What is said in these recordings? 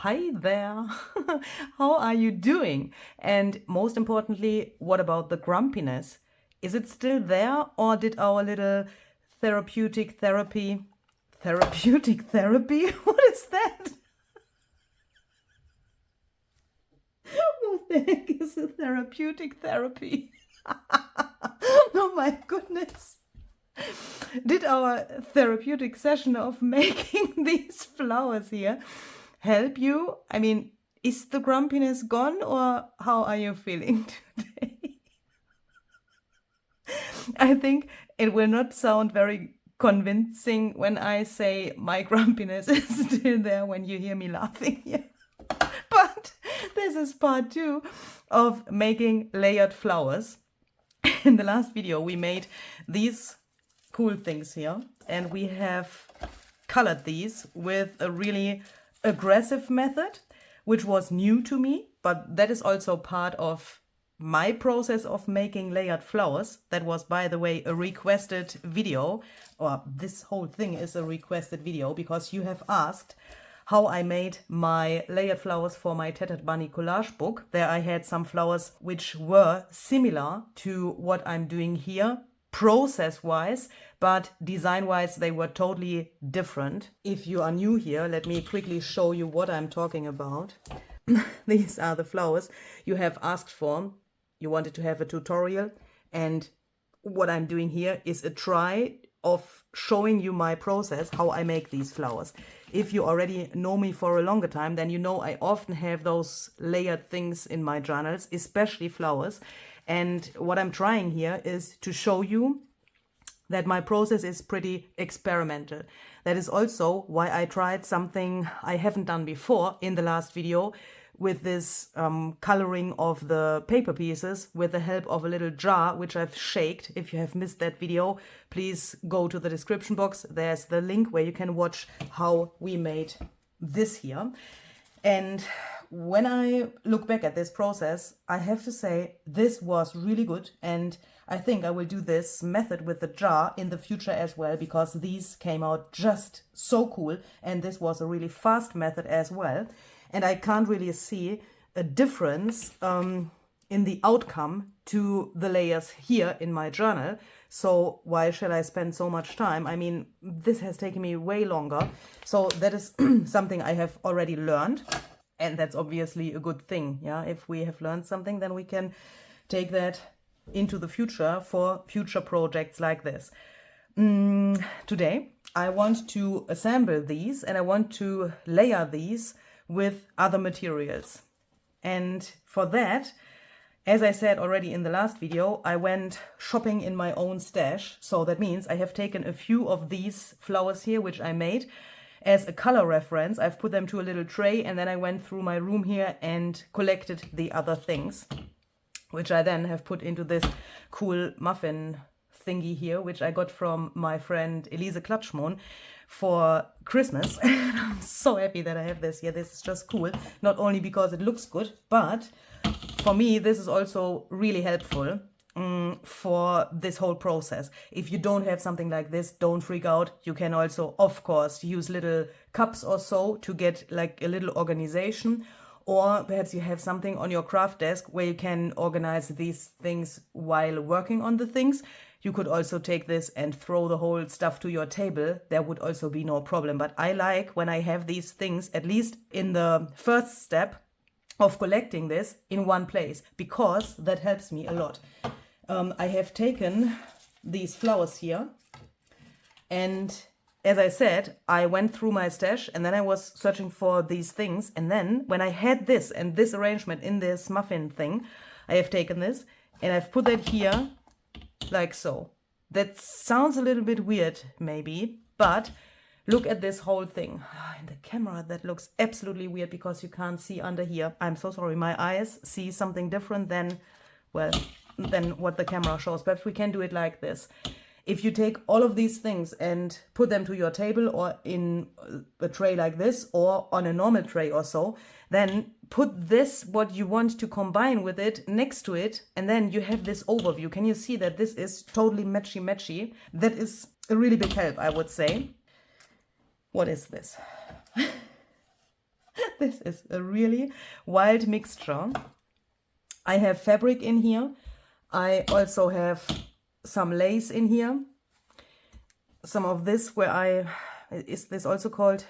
hi there. How are you doing? And most importantly, what about the grumpiness? Is it still there, or did our little therapeutic therapy? What is that? What the heck is a therapeutic therapy? Oh my goodness. Did our therapeutic session of making these flowers here help you? I mean, is the grumpiness gone, or how are you feeling today? I think it will not sound very convincing when I say my grumpiness is still there when you hear me laughing here. But this is part 2 of making layered flowers. In the last video, we made these cool things here, and we have colored these with a really aggressive method, which was new to me, but that is also part of my process of making layered flowers. That was, by the way, a requested video, or this whole thing is a requested video, because you have asked how I made my layered flowers for my Tattered Bunny collage book. There I had some flowers which were similar to what I'm doing here, process-wise, but design-wise they were totally different. If you are new here, let me quickly show you what I'm talking about. These are the flowers you have asked for. You wanted to have a tutorial, and what I'm doing here is a try of showing you my process, how I make these flowers. If you already know me for a longer time, then you know I often have those layered things in my journals, especially flowers. And what I'm trying here is to show you that my process is pretty experimental. That is also why I tried something I haven't done before in the last video, with this coloring of the paper pieces with the help of a little jar which I've shaked. If you have missed that video, please go to the description box. There's the link where you can watch how we made this here. And when I look back at this process, I have to say this was really good, and I think I will do this method with the jar in the future as well, because these came out just so cool, and this was a really fast method as well. And I can't really see a difference in the outcome to the layers here in my journal. So why shall I spend so much time? I mean, this has taken me way longer. So that is something I have already learned. And that's obviously a good thing. Yeah, if we have learned something, then we can take that into the future for future projects like this. Today, I want to assemble these, and I want to layer these with other materials. And for that, as I said already in the last video, I went shopping in my own stash. So that means I have taken a few of these flowers here, which I made as a color reference. I've put them to a little tray, and then I went through my room here and collected the other things, which I then have put into this cool muffin thingy here, which I got from my friend Elise Klatschmohn for Christmas. And I'm so happy that I have this here. This is just cool, not only because it looks good, but for me this is also really helpful for this whole process. If you don't have something like this, don't freak out. You can also, of course, use little cups or so to get like a little organization, or perhaps you have something on your craft desk where you can organize these things while working on the things. You could also take this and throw the whole stuff to your table. There would also be no problem. But I like when I have these things, at least in the first step of collecting this, in one place, because that helps me a lot. I have taken these flowers here, and as I said, I went through my stash, and then I was searching for these things. And then when I had this and this arrangement in this muffin thing, I have taken this and I've put that here like so. That sounds a little bit weird maybe, but look at this whole thing. In the camera that looks absolutely weird because you can't see under here. I'm so sorry, my eyes see something different than, well, than what the camera shows. Perhaps we can do it like this. If you take all of these things and put them to your table, or in a tray like this, or on a normal tray or so, then put this, what you want to combine with it, next to it, and then you have this overview. Can you see that this is totally matchy-matchy? That is a really big help, I would say. What is this? This is a really wild mixture. I have fabric in here. I also have some lace in here. Some of this is this also called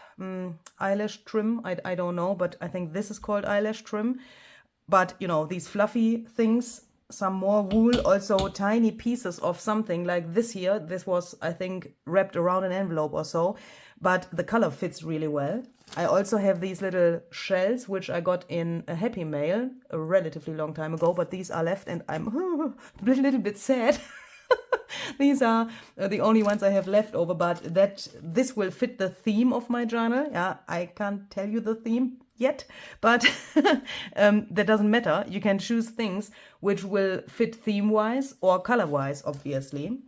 eyelash trim? I don't know, but I think this is called eyelash trim. But, you know, these fluffy things, some more wool, also tiny pieces of something like this here. This was, I think, wrapped around an envelope or so, but the color fits really well. I also have these little shells, which I got in a Happy Mail a relatively long time ago, but these are left and I'm a little bit sad. These are the only ones I have left over, but this will fit the theme of my journal. Yeah, I can't tell you the theme yet, but that doesn't matter. You can choose things which will fit theme-wise or color-wise, obviously.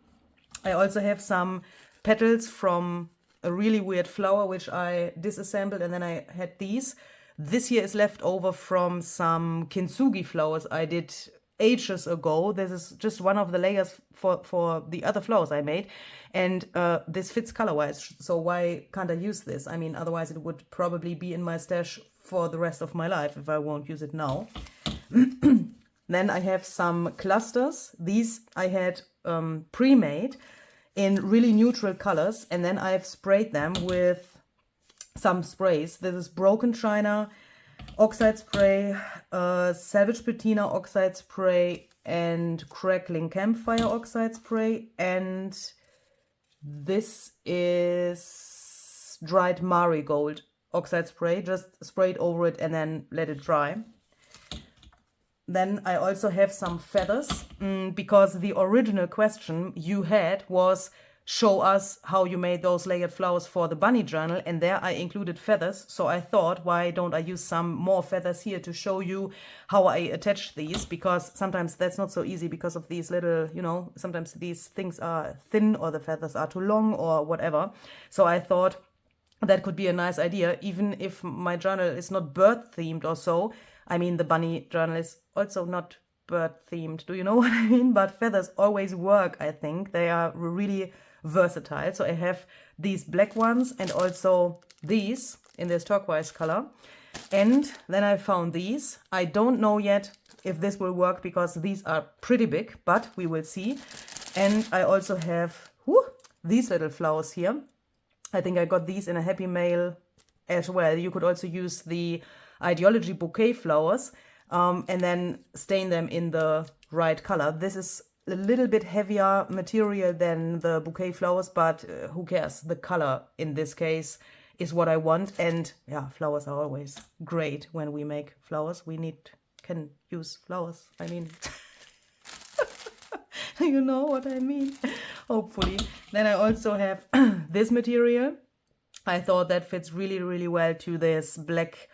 I also have some petals from a really weird flower, which I disassembled, and then I had these. This here is left over from some kintsugi flowers I did ages ago. This is just one of the layers for the other flowers I made, and this fits color-wise, so why can't I use this? I mean, otherwise it would probably be in my stash for the rest of my life if I won't use it now. Then I have some clusters. These I had pre-made in really neutral colors, and then I've sprayed them with some sprays. This is Broken China oxide spray, Salvage Patina oxide spray, and Crackling Campfire oxide spray, and this is Dried Marigold oxide spray. Just spray it over it and then let it dry. Then I also have some feathers, because the original question you had was, show us how you made those layered flowers for the bunny journal, and there I included feathers. So I thought, why don't I use some more feathers here to show you how I attach these, because sometimes that's not so easy because of these little, you know, sometimes these things are thin or the feathers are too long or whatever. So I thought that could be a nice idea, even if my journal is not bird themed or so. I mean, the bunny journal is also not bird themed. Do you know what I mean? But feathers always work, I think. They are really versatile. So I have these black ones and also these in this turquoise color. And then I found these. I don't know yet if this will work because these are pretty big, but we will see. And I also have these little flowers here. I think I got these in a Happy Mail as well. You could also use the Ideology bouquet flowers and then stain them in the right color. This is a little bit heavier material than the bouquet flowers, but who cares? The color in this case is what I want. And yeah, flowers are always great when we make flowers. We can use flowers. I mean, you know what I mean, hopefully. Then I also have this material. I thought that fits really, really well to this black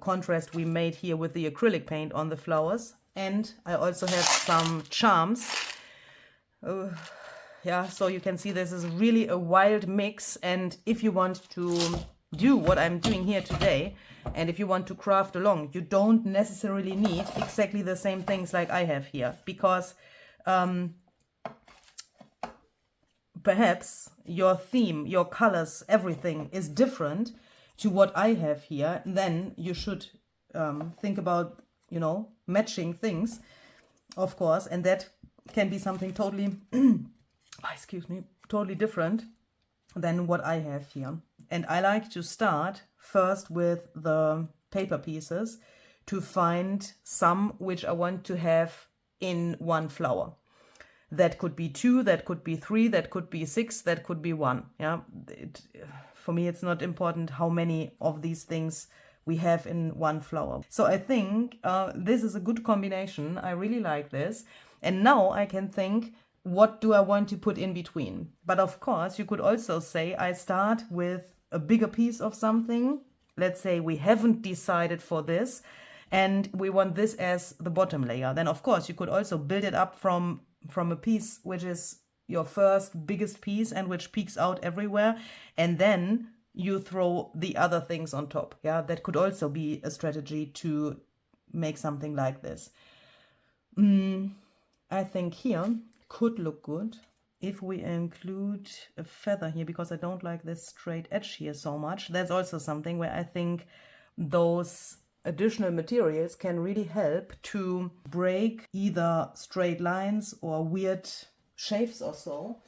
contrast we made here with the acrylic paint on the flowers. And I also have some charms. Yeah, so you can see this is really a wild mix. And if you want to do what I'm doing here today, and if you want to craft along, you don't necessarily need exactly the same things like I have here, because perhaps your theme, your colors, everything is different to what I have here. Then you should think about, you know, matching things, of course, and that can be something totally, excuse me, totally different than what I have here. And I like to start first with the paper pieces to find some which I want to have in one flower. That could be 2, that could be 3, that could be 6, that could be 1. Yeah, for me, it's not important how many of these things we have in one flower. So I think this is a good combination. I really like this. And now I can think, what do I want to put in between? But of course, you could also say I start with a bigger piece of something. Let's say we haven't decided for this and we want this as the bottom layer. Then of course you could also build it up from a piece which is your first biggest piece and which peeks out everywhere, and then you throw the other things on top. Yeah, that could also be a strategy to make something like this. I think here could look good if we include a feather here, because I don't like this straight edge here so much. That's also something where I think those additional materials can really help to break either straight lines or weird shapes or so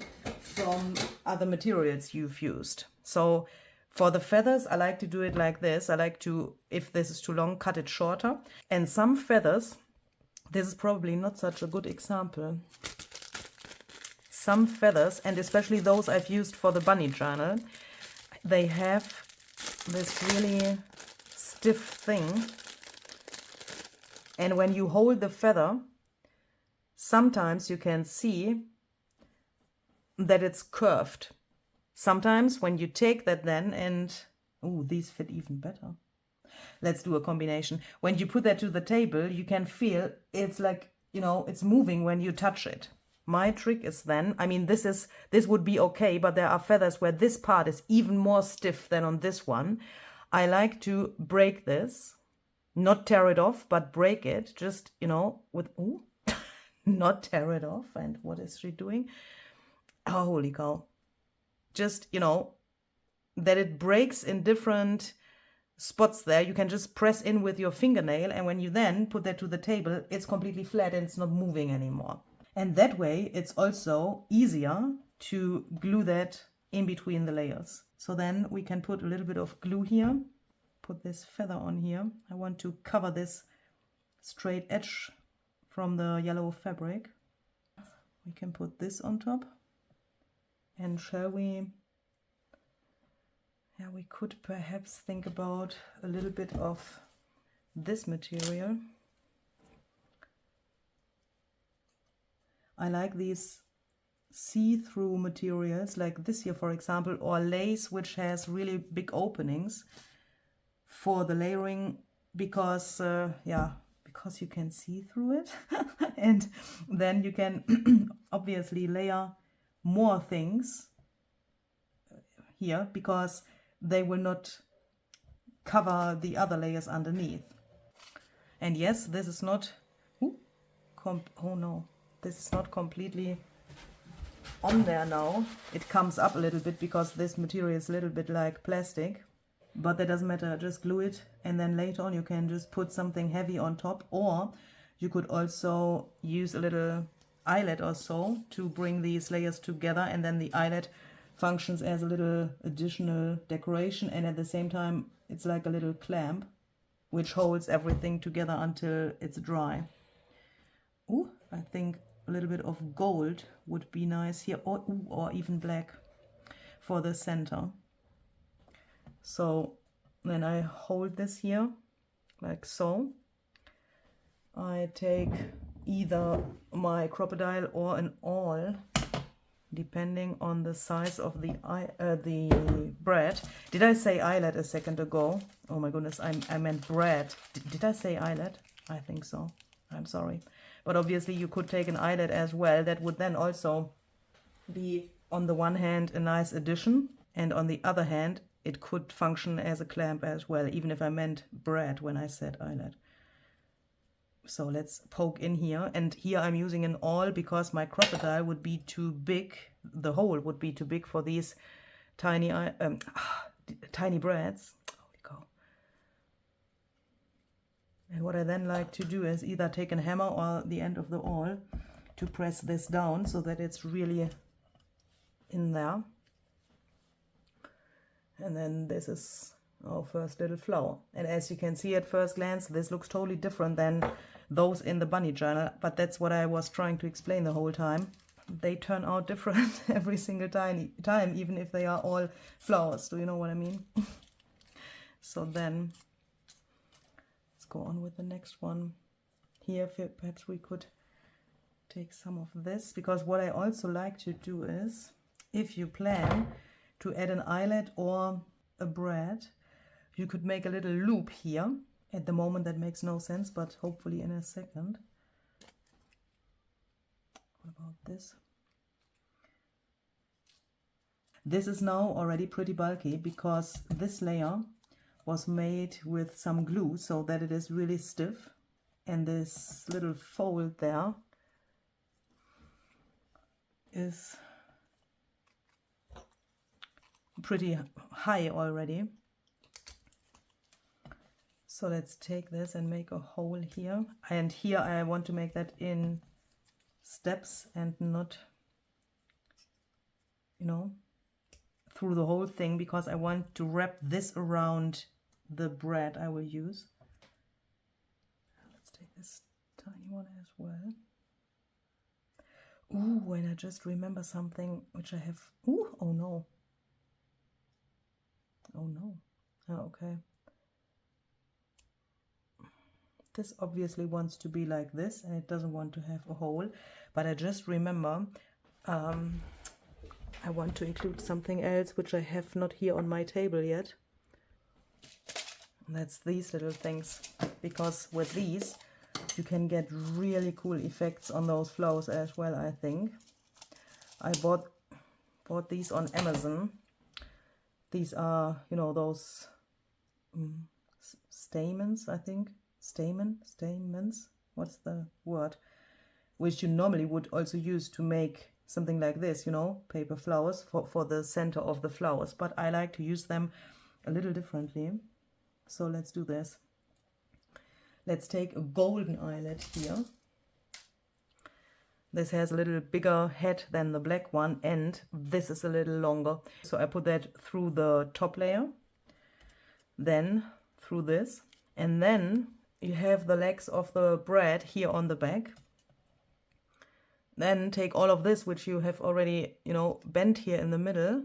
from other materials you've used. So for the feathers, I like to do it like this. I like to, if this is too long, cut it shorter. And some feathers, this is probably not such a good example. Some feathers, and especially those I've used for the bunny journal, they have this really stiff thing. And when you hold the feather, sometimes you can see that it's curved. Sometimes when you take that then and, oh, these fit even better. Let's do a combination. When you put that to the table, you can feel it's like, you know, it's moving when you touch it. My trick is then, I mean, this would be okay, but there are feathers where this part is even more stiff than on this one. I like to break this, not tear it off, but break it, just, you know, with, ooh, not tear it off. And what is she doing? Oh, holy cow. Just, you know, that it breaks in different spots there. You can just press in with your fingernail, and when you then put that to the table, it's completely flat and it's not moving anymore. And that way, it's also easier to glue that in between the layers. So then we can put a little bit of glue here, put this feather on here. I want to cover this straight edge from the yellow fabric. We can put this on top. And shall we, yeah, we could perhaps think about a little bit of this material. I like these see-through materials like this here, for example, or lace which has really big openings for the layering, because yeah, because you can see through it and then you can obviously layer more things here because they will not cover the other layers underneath. And yes, this is not, oh no, this is not completely on there now. It comes up a little bit because this material is a little bit like plastic, but that doesn't matter. Just glue it, and then later on you can just put something heavy on top, or you could also use a little eyelet or so to bring these layers together, and then the eyelet functions as a little additional decoration, and at the same time it's like a little clamp which holds everything together until it's dry. Ooh, I think a little bit of gold would be nice here, or even black for the center. So then I hold this here like so. I take either my crocodile or an awl, depending on the size of the bread. Did I say eyelet a second ago? Oh my goodness, I meant bread. Did I say eyelet? I think so. I'm sorry. But obviously you could take an eyelet as well. That would then also be, on the one hand, a nice addition, and on the other hand, it could function as a clamp as well, even if I meant bread when I said eyelet. So let's poke in here, and here I'm using an awl because my crocodile would be too big, the hole would be too big for these tiny tiny breads. Holy cow. And what I then like to do is either take a hammer or the end of the awl to press this down so that it's really in there. And then this is our first little flower. And as you can see at first glance, this looks totally different than those in the bunny journal, but that's what I was trying to explain the whole time. They turn out different every single time, even if they are all flowers. Do you know what I mean? So then let's go on with the next one. Here perhaps we could take some of this, because what I also like to do is, if you plan to add an eyelet or a brad, you could make a little loop here. At the moment that makes no sense, but hopefully in a second. What about this? This is now already pretty bulky because this layer was made with some glue so that it is really stiff, and this little fold there is pretty high already. So let's take this and make a hole here. And here I want to make that in steps and not, you know, through the whole thing, because I want to wrap this around the bread I will use. Let's take this tiny one as well. Ooh, and I just remember something which I have. Ooh, oh no. Oh no. Oh, okay. This obviously wants to be like this, and it doesn't want to have a hole. But I just remember I want to include something else which I have not here on my table yet. And that's these little things, because with these you can get really cool effects on those flowers as well, I think. I bought these on Amazon. These are, you know, those stamens, I think. Stamens, what's the word? Which you normally would also use to make something like this, you know, paper flowers for the center of the flowers. But I like to use them a little differently. So let's do this. Let's take a golden eyelet here. This has a little bigger head than the black one, and this is a little longer. So I put that through the top layer, then through this, and then you have the legs of the bread here on the back. Then take all of this, which you have already, you know, bent here in the middle,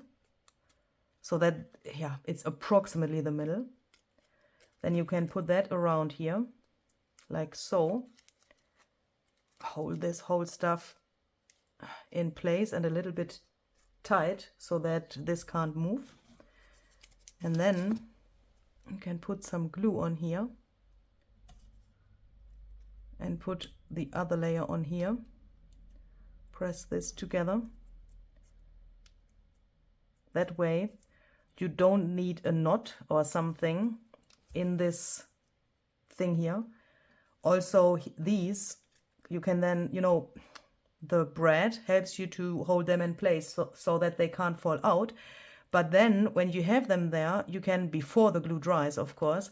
so that, yeah, it's approximately the middle. Then you can put that around here, like so. Hold this whole stuff in place and a little bit tight so that this can't move. And then you can put some glue on here and put the other layer on here. Press this together. That way you don't need a knot or something in this thing here. Also, these you can then, you know, the bread helps you to hold them in place so that they can't fall out. But then when you have them there, you can, before the glue dries, of course,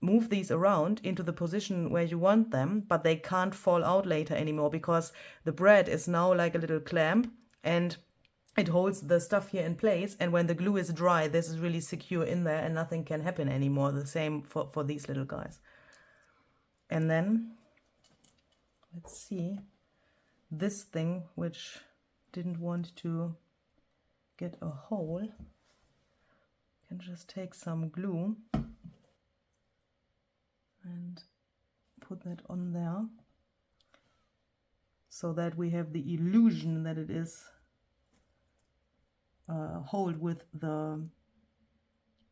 move these around into the position where you want them, but they can't fall out later anymore, because the bread is now like a little clamp and it holds the stuff here in place. And when the glue is dry, this is really secure in there and nothing can happen anymore. The same for these little guys. And then let's see, this thing which didn't want to get a hole, can just take some glue and put that on there, so that we have the illusion that it is hold with the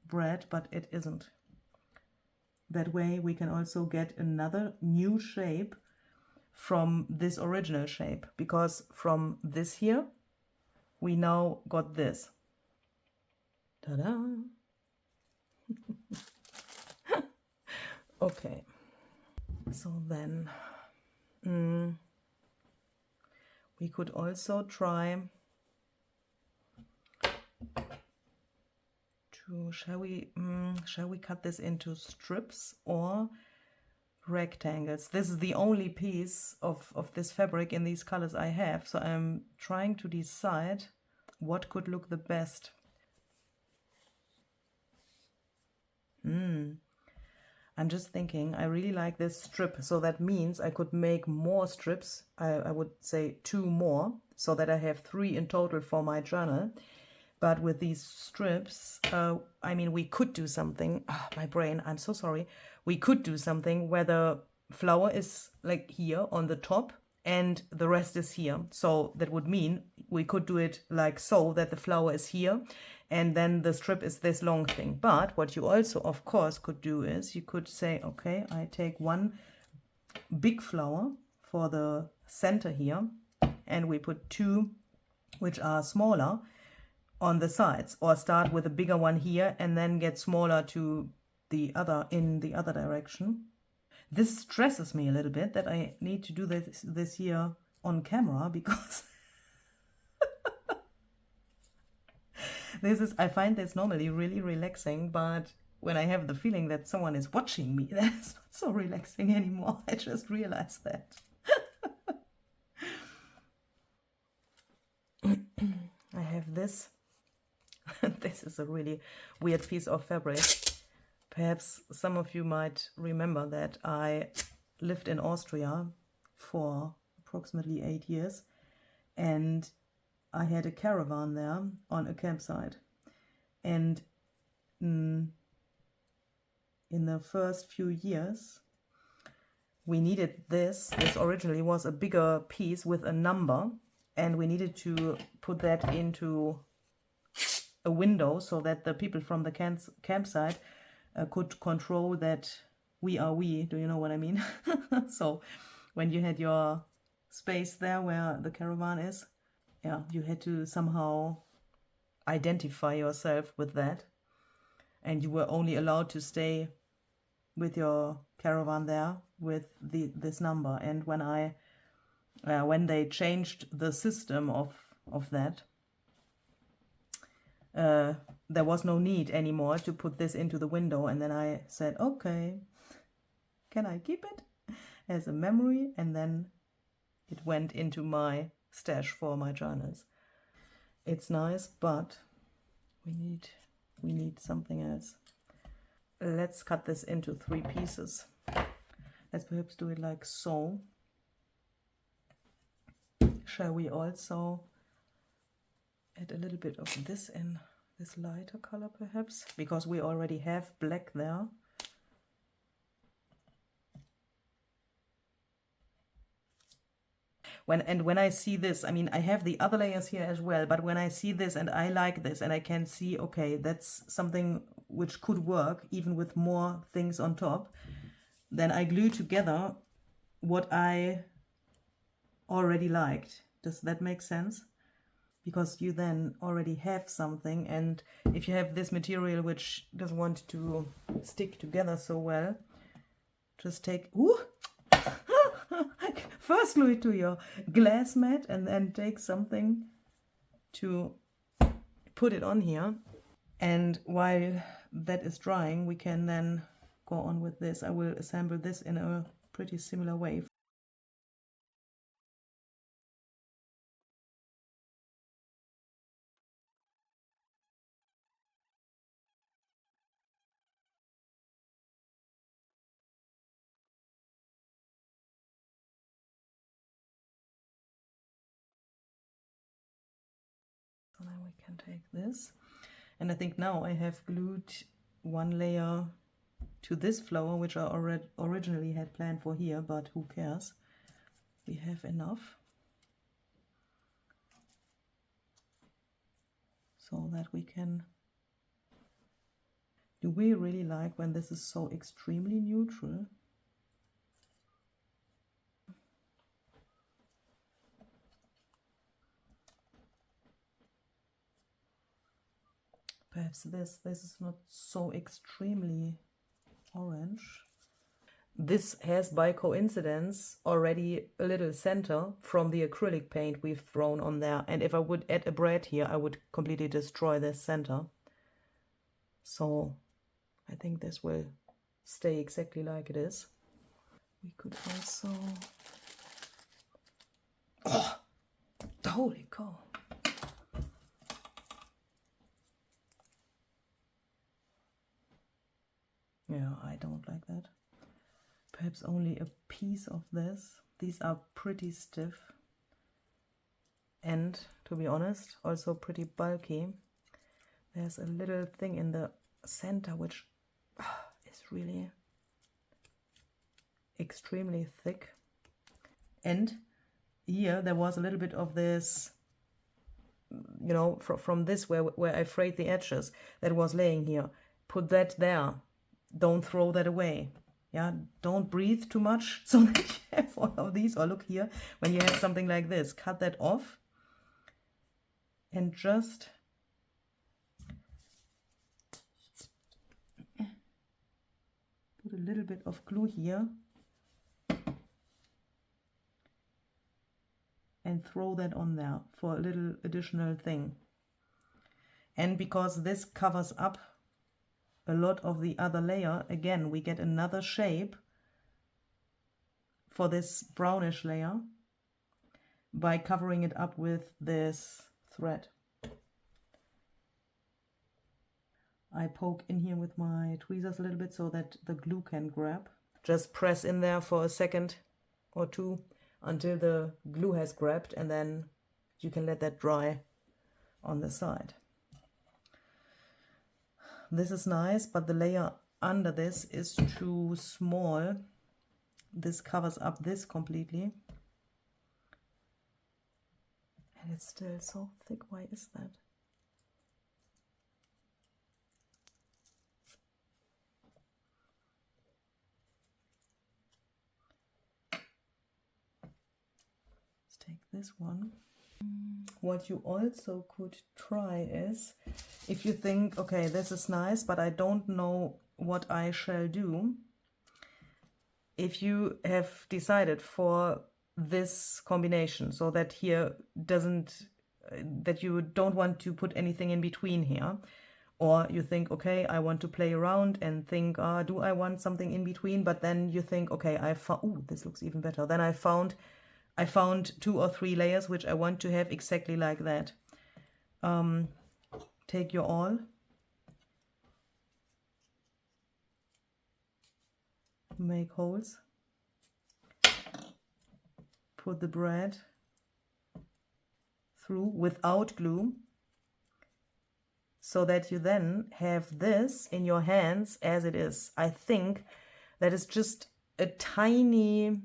bread, but it isn't. That way we can also get another new shape from this original shape, because from this here we now got this. Ta-da! Okay, so then we could also try to, shall we cut this into strips or rectangles? This is the only piece of this fabric in these colors I have, so I'm trying to decide what could look the best. I'm just thinking, I really like this strip, so that means I could make more strips. I would say 2 more, so that I have 3 in total for my journal. But with these strips, I mean, we could do something. My brain, I'm so sorry. We could do something where the flower is like here on the top and the rest is here. So that would mean we could do it like so, that the flower is here and then the strip is this long thing. But what you also, of course, could do is you could say, okay, I take one big flower for the center here, and we put 2 which are smaller on the sides, or start with a bigger one here and then get smaller to the other in the other direction. This stresses me a little bit that I need to do this here on camera, because I find this normally really relaxing, but when I have the feeling that someone is watching me, that's not so relaxing anymore. I just realized that. I have this. This is a really weird piece of fabric. Perhaps some of you might remember that I lived in Austria for approximately 8 years, and I had a caravan there on a campsite. And in the first few years, we needed this. This originally was a bigger piece with a number, and we needed to put that into a window so that the people from the campsite could control that we are we. Do you know what I mean? So when you had your space there where the caravan is, yeah, you had to somehow identify yourself with that, and you were only allowed to stay with your caravan there with this number. And when they changed the system of that, there was no need anymore to put this into the window. And then I said, okay, can I keep it as a memory? And then it went into my stash for my journals. It's nice, but we need something else. Let's cut this into 3 pieces. Let's perhaps do it like so. Shall we also add a little bit of this in this lighter color perhaps? Because we already have black there. When I see this, I mean, I have the other layers here as well, but when I see this and I like this and I can see, okay, that's something which could work even with more things on top, then I glue together what I already liked. Does that make sense? Because you then already have something, and if you have this material which doesn't want to stick together so well, just take, first glue it to your glass mat and then take something to put it on here. And while that is drying, we can then go on with this. I will assemble this in a pretty similar way. So then we can take this. And I think now I have glued 1 layer to this flower, which I originally had planned for here, but who cares? We have enough. So that we can... Do we really like when this is so extremely neutral? Perhaps this is not so extremely orange. This has by coincidence already a little center from the acrylic paint we've thrown on there, and if I would add a braid here I would completely destroy this center. So I think this will stay exactly like it is. We could also... Oh! Holy cow! Yeah, I don't like that. Perhaps only a piece of this. These are pretty stiff and, to be honest, also pretty bulky. There's a little thing in the center which is really extremely thick. And here there was a little bit of this, you know, from this where I frayed the edges that was laying here. Put that there. Don't throw that away. Yeah, don't breathe too much so that you have all of these. Or look here, when you have something like this, cut that off and just put a little bit of glue here and throw that on there for a little additional thing. And because this covers up a lot of the other layer, again, we get another shape for this brownish layer by covering it up with this thread. I poke in here with my tweezers a little bit so that the glue can grab. Just press in there for a second or two until the glue has grabbed, and then you can let that dry on the side. This is nice, but the layer under this is too small. This covers up this completely. And it's still so thick. Why is that? Let's take this one. What you also could try is, if you think, okay, this is nice, but I don't know what I shall do. If you have decided for this combination, so that here doesn't, that you don't want to put anything in between here, or you think, okay, I want to play around and think, do I want something in between? But then you think, okay, I found, ooh, this looks even better. Then I found 2 or 3 layers which I want to have exactly like that. Take your awl, make holes, put the bread through without glue, so that you then have this in your hands as it is. I think that is just a tiny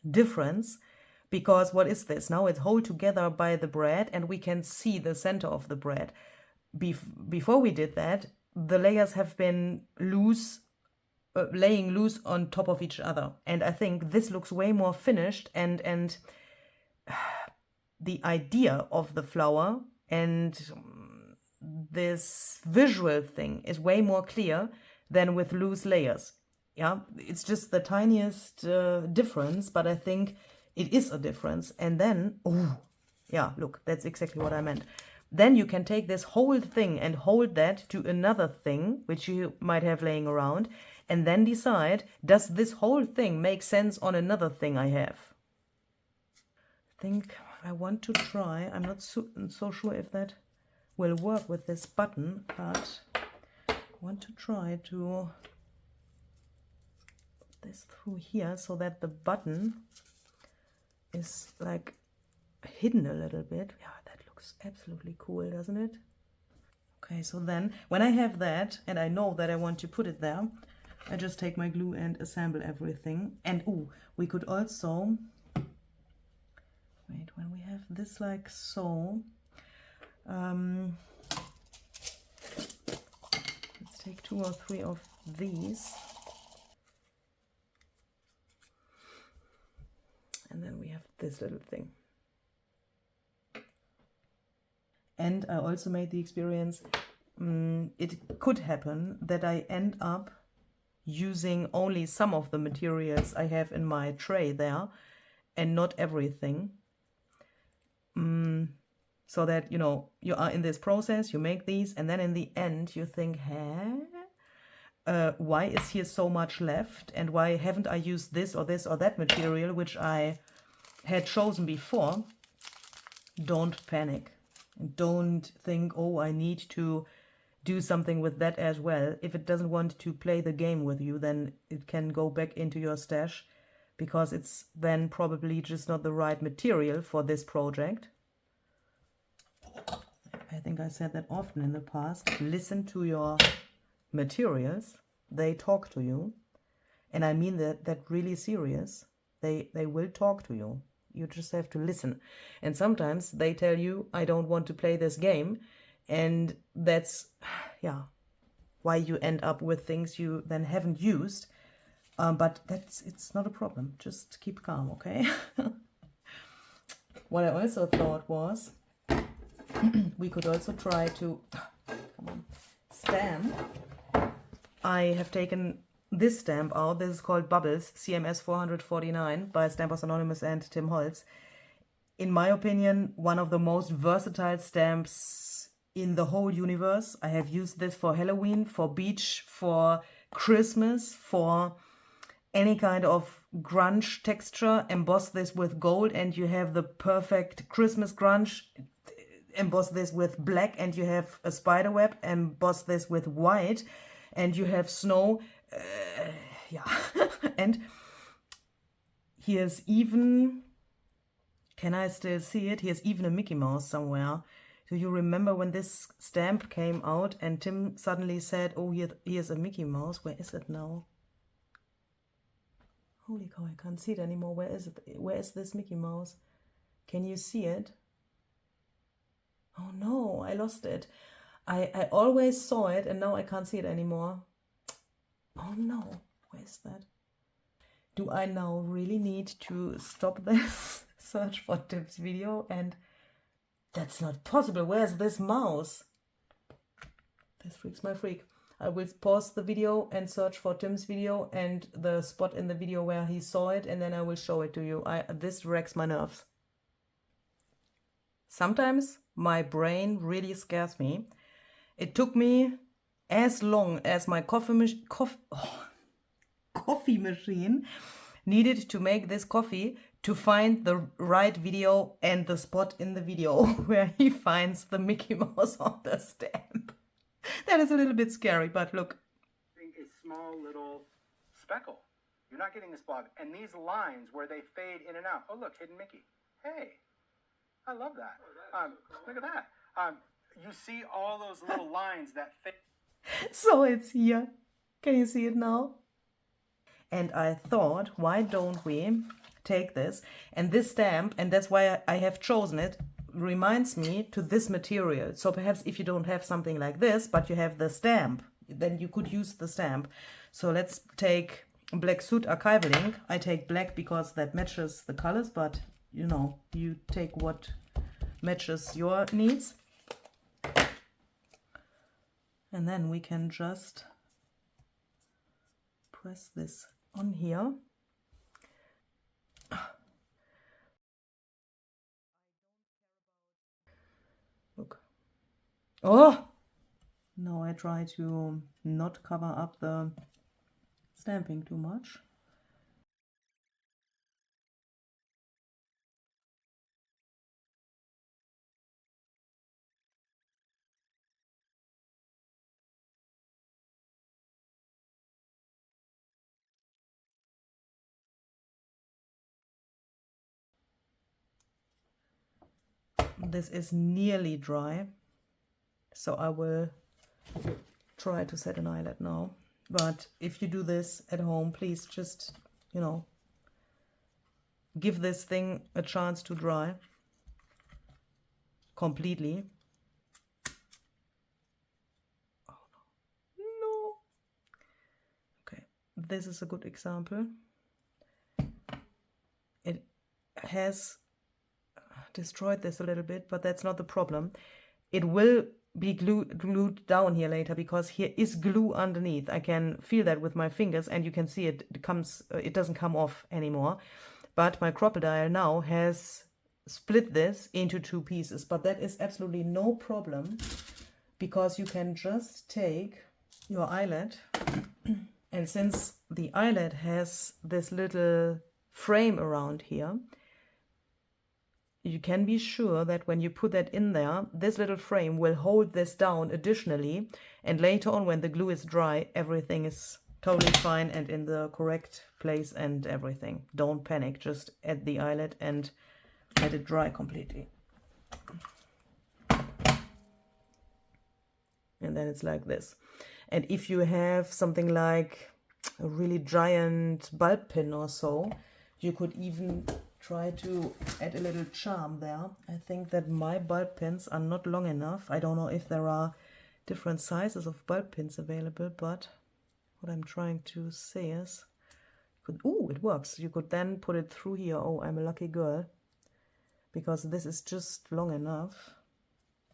difference, because what is this? Now it's held together by the bread and we can see the center of the bread. Before we did that, the layers have been loose, laying loose on top of each other. And I think this looks way more finished, and the idea of the flower and this visual thing is way more clear than with loose layers. Yeah, it's just the tiniest difference, but I think it is a difference. And then, oh, yeah, look, that's exactly what I meant. Then you can take this whole thing and hold that to another thing, which you might have laying around, and then decide, does this whole thing make sense on another thing I have? I think I want to try, I'm not so sure if that will work with this button, but I want to try to put this through here so that the button is like hidden a little bit. Yeah, that looks absolutely cool, doesn't it? Okay, so then when I have that and I know that I want to put it there, I just take my glue and assemble everything. And ooh, we could also, wait, when we have this like so, let's take 2 or 3 of these. And then we have this little thing. And I also made the experience, it could happen that I end up using only some of the materials I have in my tray there and not everything. So that, you know, you are in this process, you make these, and then in the end you think, why is here so much left, and why haven't I used this or that material which I had chosen before? Don't panic. And don't think, oh, I need to do something with that as well. If it doesn't want to play the game with you, then it can go back into your stash, because it's then probably just not the right material for this project. I think I said that often in the past. Listen to your materials. They talk to you. And I mean that really serious. They will talk to you. You just have to listen. And sometimes they tell you, I don't want to play this game. And that's, yeah, why you end up with things you then haven't used. But it's not a problem. Just keep calm, okay? What I also thought was, we could also try to, come on, stamp. I have taken this stamp out. This is called Bubbles, CMS 449 by Stampers Anonymous and Tim Holtz. In my opinion, one of the most versatile stamps in the whole universe. I have used this for Halloween, for beach, for Christmas, for any kind of grunge texture. Emboss this with gold and you have the perfect Christmas grunge. Emboss this with black and you have a spider web. Emboss this with white and you have snow. Yeah. And here's even, can I still see it? Here's even a Mickey Mouse somewhere. Do you remember when this stamp came out and Tim suddenly said, oh, here's a Mickey Mouse. Where is it now? Holy cow, I can't see it anymore. Where is it? Where is this Mickey Mouse? Can you see it? Oh no, I lost it. I always saw it and now I can't see it anymore. Oh no, where is that? Do I now really need to stop this search for Tim's video? And that's not possible. Where's this mouse? This freaks my freak. I will pause the video and search for Tim's video and the spot in the video where he saw it, and then I will show it to you. This wrecks my nerves. Sometimes my brain really scares me. It took me as long as my coffee machine needed to make this coffee to find the right video and the spot in the video where he finds the Mickey Mouse on the stamp. That is a little bit scary, but look. A small little speckle. You're not getting this blob. And these lines where they fade in and out. Oh, look, hidden Mickey. Hey, I love that. Look at that. You see all those little lines that fade. So it's here. Can you see it now? And I thought, why don't we take this? And this stamp, and that's why I have chosen it, reminds me to this material. So perhaps if you don't have something like this, but you have the stamp, then you could use the stamp. So let's take Black Suit Archival ink. I take black because that matches the colors, but you know, you take what matches your needs. And then we can just press this on here. Look. Oh! Now I try to not cover up the stamping too much. This is nearly dry, so I will try to set an eyelet now. But if you do this at home, please just, you know, give this thing a chance to dry completely. Oh no. Okay, this is a good example. It has destroyed this a little bit, but that's not the problem. It will be glued down here later because here is glue underneath. I can feel that with my fingers and you can see it doesn't come off anymore. But my crocodile now has split this into two pieces, but that is absolutely no problem because you can just take your eyelet and since the eyelet has this little frame around here, you can be sure that when you put that in there, this little frame will hold this down additionally. And later on, when the glue is dry, everything is totally fine and in the correct place and everything. Don't panic, just add the eyelet and let it dry completely. And then it's like this. And if you have something like a really giant bulb pin or so, you could even try to add a little charm there. I think that my bulb pins are not long enough. I don't know if there are different sizes of bulb pins available, but what I'm trying to say is, ooh, it works. You could then put it through here. Oh, I'm a lucky girl, because this is just long enough.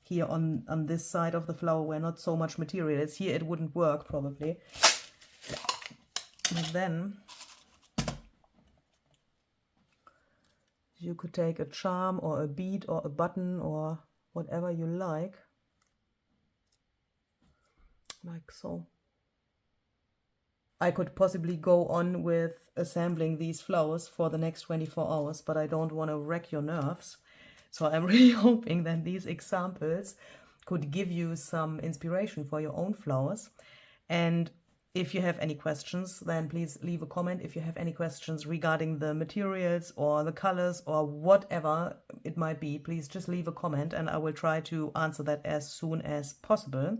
Here on this side of the flower where not so much material is, here it wouldn't work probably. But then you could take a charm or a bead or a button or whatever you like like so. I could possibly go on with assembling these flowers for the next 24 hours, but I don't want to wreck your nerves. So I'm really hoping that these examples could give you some inspiration for your own flowers. And if you have any questions, then please leave a comment. If you have any questions regarding the materials or the colors or whatever it might be, please just leave a comment and I will try to answer that as soon as possible.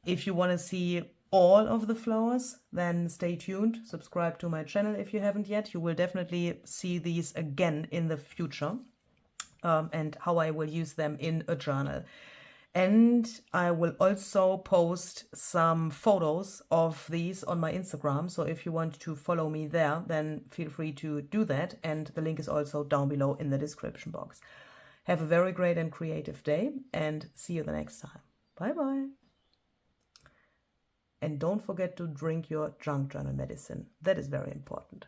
If you want to see all of the flowers, then stay tuned. Subscribe to my channel if you haven't yet. You will definitely see these again in the future, and how I will use them in a journal. And I will also post some photos of these on my Instagram. So if you want to follow me there, then feel free to do that. And the link is also down below in the description box. Have a very great and creative day and see you the next time. Bye bye. And don't forget to drink your junk journal medicine. That is very important.